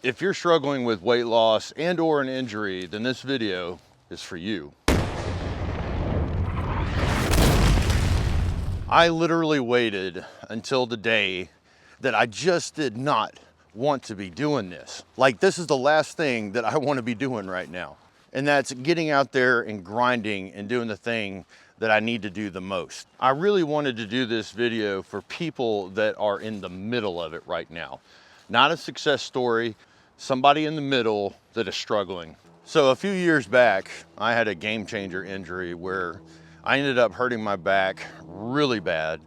If you're struggling with weight loss and or an injury, then this video is for you. I literally waited until the day that I just did not want to be doing this. Like, this is the last thing that I want to be doing right now. And that's getting out there and grinding and doing the thing that I need to do the most. I really wanted to do this video for people that are in the middle of it right now. Not a success story, somebody in the middle that is struggling. So a few years back, I had a game changer injury where I ended up hurting my back really bad,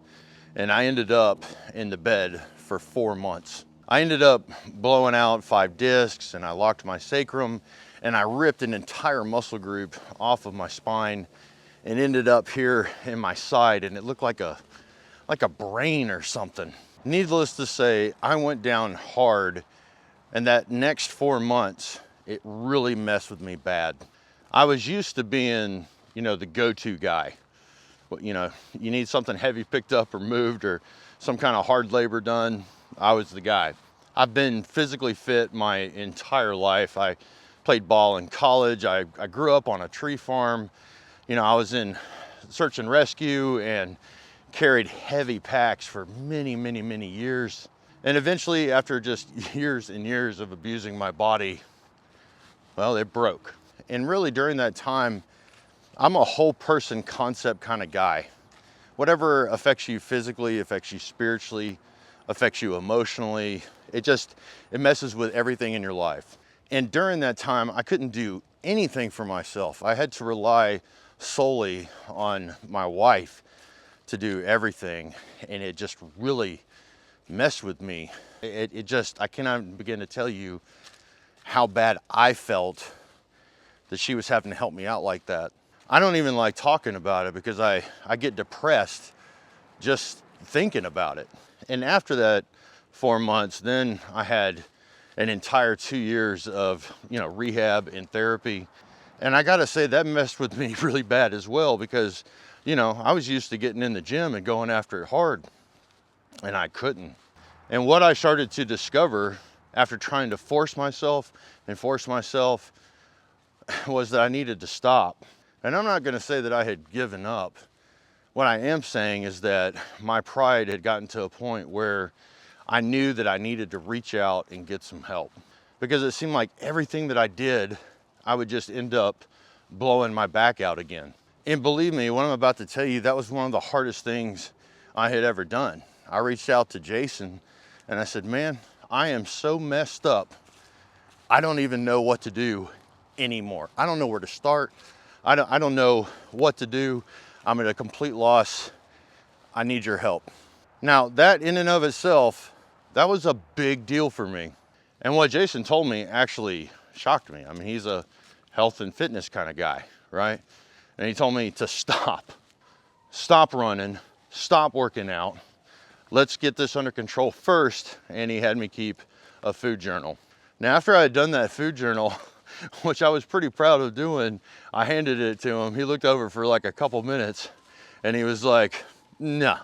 and I ended up in the bed for 4 months. I ended up blowing out 5 discs, and I locked my sacrum, and I ripped an entire muscle group off of my spine and ended up here in my side, and it looked like a brain or something. Needless to say, I went down hard, and that next 4 months, it really messed with me bad. I was used to being, the go-to guy. You need something heavy picked up or moved or some kind of hard labor done, I was the guy. I've been physically fit my entire life. I played ball in college. I grew up on a tree farm. I was in search and rescue and carried heavy packs for many, many, many years. And eventually, after just years and years of abusing my body, well, it broke. And really during that time, I'm a whole person concept kind of guy. Whatever affects you physically, affects you spiritually, affects you emotionally, it messes with everything in your life. And during that time, I couldn't do anything for myself. I had to rely solely on my wife to do everything, and it just really messed with me. I cannot begin to tell you how bad I felt that she was having to help me out like that. I don't even like talking about it because I get depressed just thinking about it. And after that 4 months, then I had an entire 2 years of, rehab and therapy. And I gotta say that messed with me really bad as well because, I was used to getting in the gym and going after it hard, and I couldn't. And what I started to discover after trying to force myself was that I needed to stop. And I'm not gonna say that I had given up. What I am saying is that my pride had gotten to a point where I knew that I needed to reach out and get some help. Because it seemed like everything that I did, I would just end up blowing my back out again. And believe me, what I'm about to tell you, that was one of the hardest things I had ever done. I reached out to Jason and I said, man, I am so messed up. I don't even know what to do anymore. I don't know where to start. I don't know what to do. I'm at a complete loss. I need your help. Now, that in and of itself, that was a big deal for me. And what Jason told me actually shocked me. I mean, he's a health and fitness kind of guy, right? And he told me to stop running, stop working out. Let's get this under control first. And he had me keep a food journal. Now, after I had done that food journal, which I was pretty proud of doing, I handed it to him. He looked over for like a couple minutes and he was like, nah,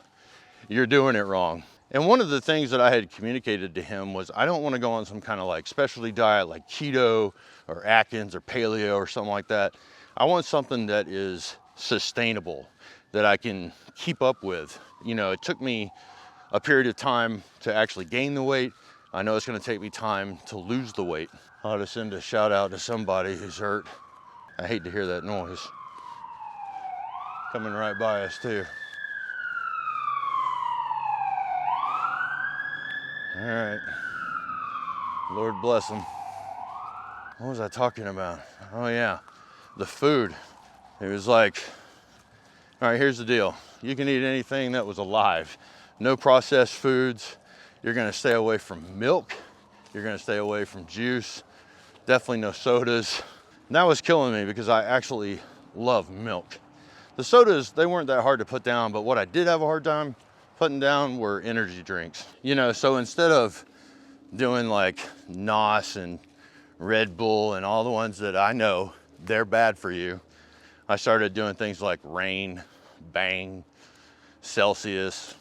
you're doing it wrong. And one of the things that I had communicated to him was I don't want to go on some kind of like specialty diet like keto or Atkins or paleo or something like that. I want something that is sustainable, that I can keep up with. It took me a period of time to actually gain the weight. I know it's going to take me time to lose the weight. I ought to send a shout out to somebody who's hurt. I hate to hear that noise. Coming right by us too. All right. Lord bless them. What was I talking about? Oh yeah, the food. It was like, all right, here's the deal. You can eat anything that was alive. No processed foods. You're gonna stay away from milk. You're gonna stay away from juice. Definitely no sodas. And that was killing me because I actually love milk. The sodas, they weren't that hard to put down, but what I did have a hard time putting down were energy drinks. So instead of doing like NOS and Red Bull and all the ones that I know they're bad for you, I started doing things like Rain, Bang, Celsius,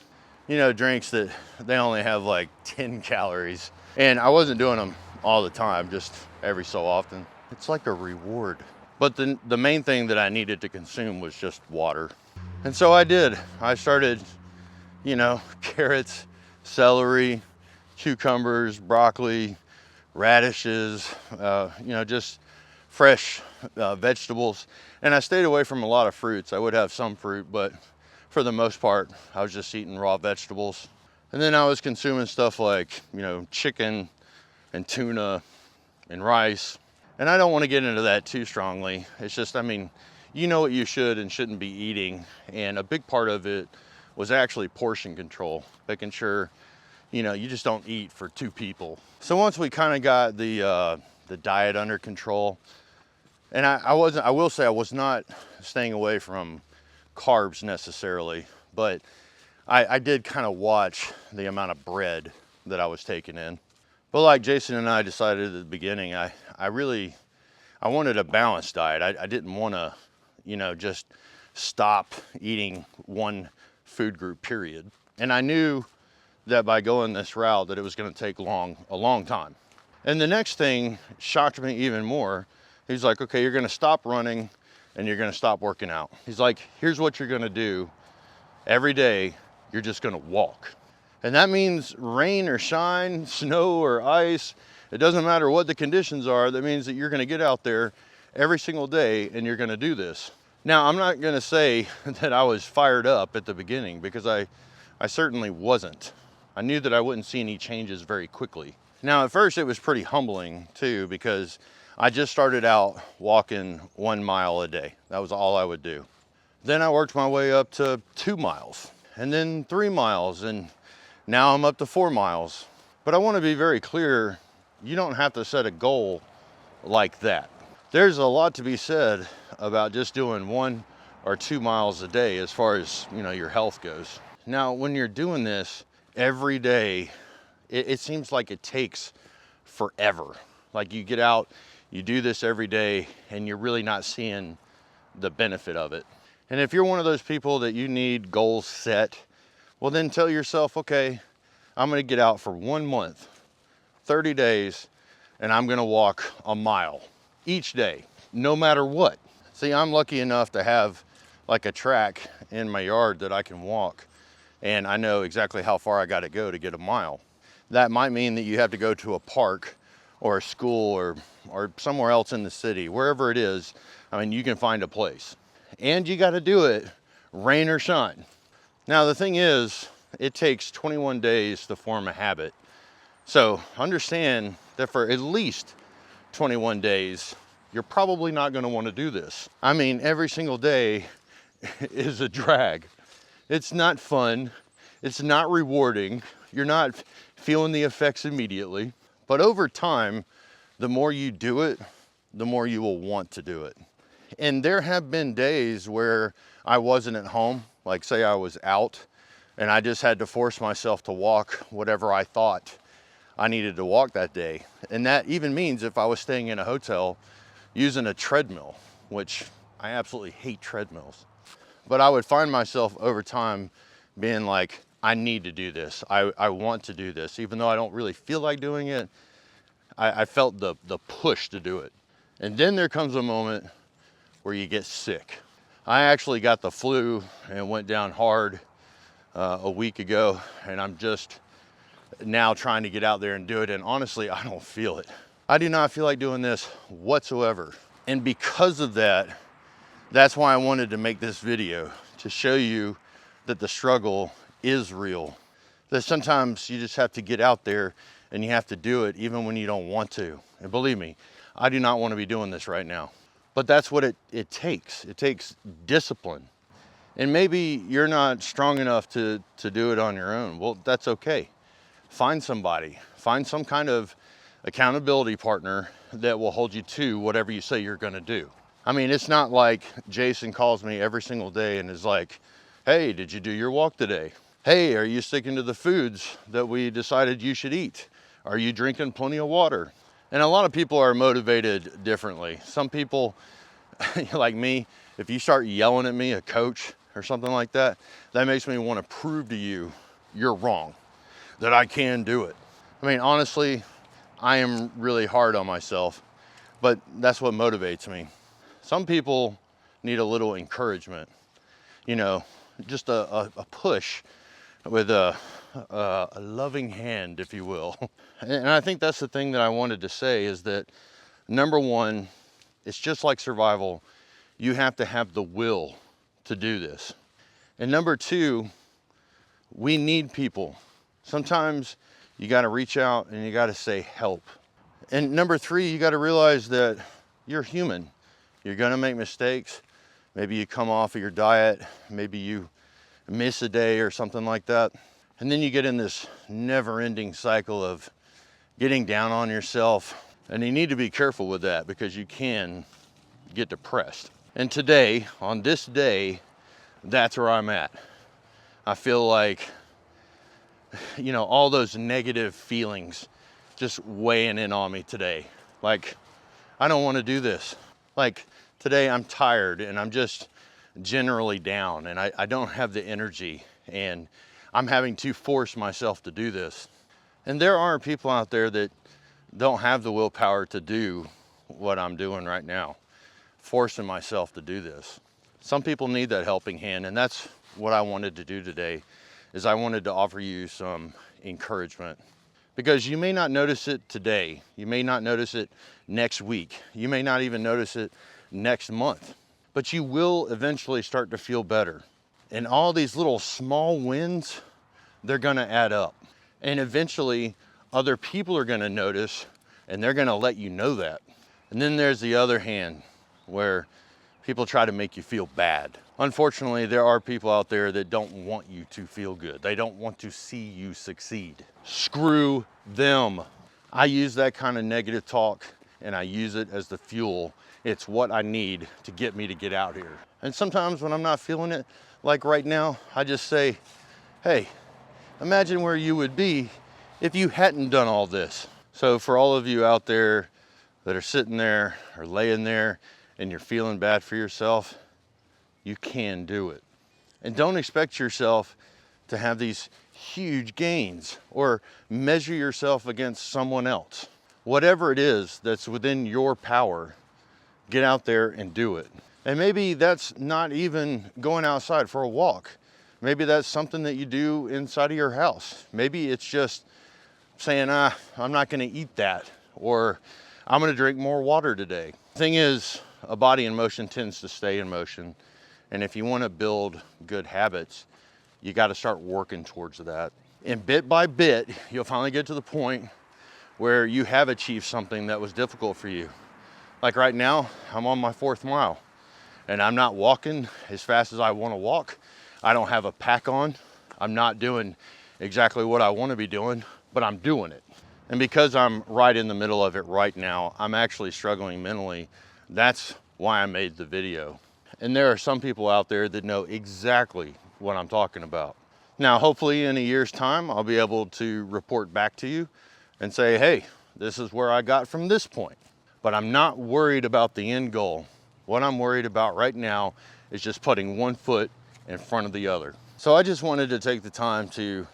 drinks that they only have like 10 calories. And I wasn't doing them all the time, just every so often. It's like a reward. But the main thing that I needed to consume was just water. And so I did. I started, you know, carrots, celery, cucumbers, broccoli, radishes, you know, just fresh vegetables. And I stayed away from a lot of fruits. I would have some fruit, but for the most part, I was just eating raw vegetables. And then I was consuming stuff like, you know, chicken and tuna and rice. And I don't want to get into that too strongly. It's just, I mean, you know what you should and shouldn't be eating. And a big part of it was actually portion control, making sure, you know, you just don't eat for 2 people. So once we kind of got the diet under control, and I will say I was not staying away from carbs necessarily, but I did kind of watch the amount of bread that I was taking in. But like Jason and I decided at the beginning, I wanted a balanced diet. I didn't want to, you know, just stop eating one food group, period. And I knew that by going this route that it was going to take a long time. And the next thing shocked me even more. He's like, okay, you're going to stop running and you're going to stop working out. He's like, here's what you're going to do. Every day, you're just going to walk. And that means rain or shine, snow or ice. It doesn't matter what the conditions are. That means that you're going to get out there every single day and you're going to do this. Now, I'm not going to say that I was fired up at the beginning, because I certainly wasn't. I knew that I wouldn't see any changes very quickly. Now, at first it was pretty humbling too, because I just started out walking 1 mile a day. That was all I would do. Then I worked my way up to 2 miles, and then 3 miles, and now I'm up to 4 miles. But I want to be very clear, you don't have to set a goal like that. There's a lot to be said about just doing 1 or 2 miles a day as far as, you know, your health goes. Now, when you're doing this every day, it seems like it takes forever. Like you get out, you do this every day, and you're really not seeing the benefit of it. And if you're one of those people that you need goals set, well then tell yourself, okay, I'm gonna get out for 1 month, 30 days, and I'm gonna walk a mile each day, no matter what. See, I'm lucky enough to have like a track in my yard that I can walk, and I know exactly how far I gotta go to get a mile. That might mean that you have to go to a park or a school or somewhere else in the city, wherever it is. I mean, you can find a place. And you gotta do it, rain or shine. Now, the thing is, it takes 21 days to form a habit. So understand that for at least 21 days, you're probably not gonna wanna do this. I mean, every single day is a drag. It's not fun, it's not rewarding, you're not feeling the effects immediately. But over time, the more you do it, the more you will want to do it. And there have been days where I wasn't at home, like say I was out, and I just had to force myself to walk whatever I thought I needed to walk that day. And that even means if I was staying in a hotel using a treadmill, which I absolutely hate treadmills. But I would find myself over time being like, I need to do this. I want to do this. Even though I don't really feel like doing it, I felt the push to do it. And then there comes a moment where you get sick. I actually got the flu and went down hard a week ago, and I'm just now trying to get out there and do it. And honestly, I don't feel it. I do not feel like doing this whatsoever. And because of that, that's why I wanted to make this video, to show you that the struggle is real. That sometimes you just have to get out there and you have to do it even when you don't want to. And believe me, I do not want to be doing this right now. But that's what it takes. It takes discipline. And maybe you're not strong enough to do it on your own. Well, that's okay. Find somebody. Find some kind of accountability partner that will hold you to whatever you say you're gonna do. I mean, it's not like Jason calls me every single day and is like, hey, did you do your walk today? Hey, are you sticking to the foods that we decided you should eat? Are you drinking plenty of water? And a lot of people are motivated differently. Some people, like me, if you start yelling at me, a coach or something like that, that makes me want to prove to you you're wrong, that I can do it. I mean, honestly, I am really hard on myself, but that's what motivates me. Some people need a little encouragement, you know, just a push with a loving hand, if you will. And I think that's the thing that I wanted to say is that, number one, it's just like survival. You have to have the will to do this. And number two, we need people. Sometimes you got to reach out and you got to say help. And number three, you got to realize that you're human. You're going to make mistakes. Maybe you come off of your diet. Maybe you miss a day or something like that. And then you get in this never-ending cycle of getting down on yourself. And you need to be careful with that because you can get depressed. And today, on this day, that's where I'm at. I feel like, you know, all those negative feelings just weighing in on me today. Like, I don't want to do this. Like, today I'm tired and I'm just generally down and I don't have the energy and I'm having to force myself to do this. And there are people out there that don't have the willpower to do what I'm doing right now, forcing myself to do this. Some people need that helping hand, and that's what I wanted to do today, is I wanted to offer you some encouragement. Because you may not notice it today, you may not notice it next week, you may not even notice it next month, but you will eventually start to feel better. And all these little small wins, they're gonna add up. And eventually other people are gonna notice and they're gonna let you know that. And then there's the other hand where people try to make you feel bad. Unfortunately, there are people out there that don't want you to feel good. They don't want to see you succeed. Screw them. I use that kind of negative talk and I use it as the fuel. It's what I need to get out here. And sometimes when I'm not feeling it, like right now, I just say, hey, imagine where you would be if you hadn't done all this. So for all of you out there that are sitting there or laying there and you're feeling bad for yourself, you can do it. And don't expect yourself to have these huge gains or measure yourself against someone else. Whatever it is that's within your power, get out there and do it. And maybe that's not even going outside for a walk. Maybe that's something that you do inside of your house. Maybe it's just saying, I'm not gonna eat that, or I'm gonna drink more water today. The thing is, a body in motion tends to stay in motion. And if you wanna build good habits, you gotta start working towards that. And bit by bit, you'll finally get to the point where you have achieved something that was difficult for you. Like right now, I'm on my 4th mile and I'm not walking as fast as I wanna walk. I don't have a pack on. I'm not doing exactly what I wanna be doing, but I'm doing it. And because I'm right in the middle of it right now, I'm actually struggling mentally. That's why I made the video. And there are some people out there that know exactly what I'm talking about. Now, hopefully in a year's time, I'll be able to report back to you and say, hey, this is where I got from this point. But I'm not worried about the end goal. What I'm worried about right now is just putting one foot in front of the other. So I just wanted to take the time to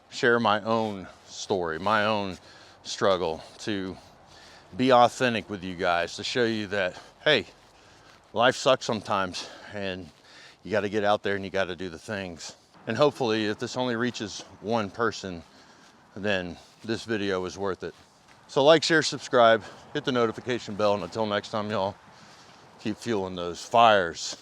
share my own story, my own struggle, to be authentic with you guys, to show you that, hey, life sucks sometimes and you got to get out there and you got to do the things. And hopefully if this only reaches one person, then this video is worth it. So like, share, subscribe, hit the notification bell, and until next time, y'all, keep fueling those fires.